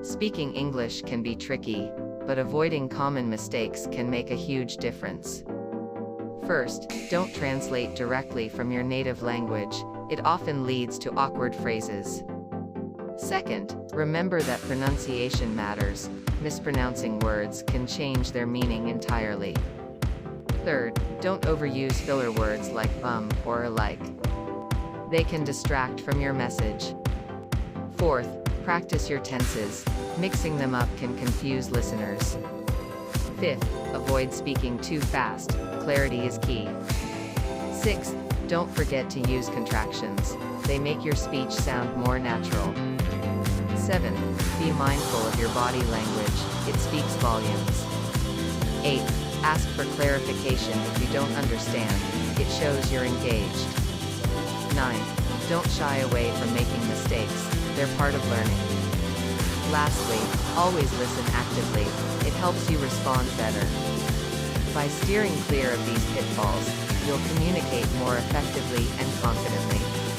Speaking English can be tricky, but avoiding common mistakes can make a huge difference. First, don't translate directly from your native language. It often leads to awkward phrases. Second, remember that pronunciation matters. Mispronouncing words can change their meaning entirely. Third, don't overuse filler words like or like. They can distract from your message. Fourth, practice your tenses. Mixing them up can confuse listeners. Fifth, avoid speaking too fast. Clarity is key. Sixth, don't forget to use contractions. They make your speech sound more natural. Seventh, be mindful of your body language. It speaks volumes. Eighth, ask for clarification if you don't understand. It shows you're engaged. Ninth, don't shy away from making mistakes. They're part of learning. Lastly, always listen actively. It helps you respond better. By steering clear of these pitfalls, you'll communicate more effectively and confidently.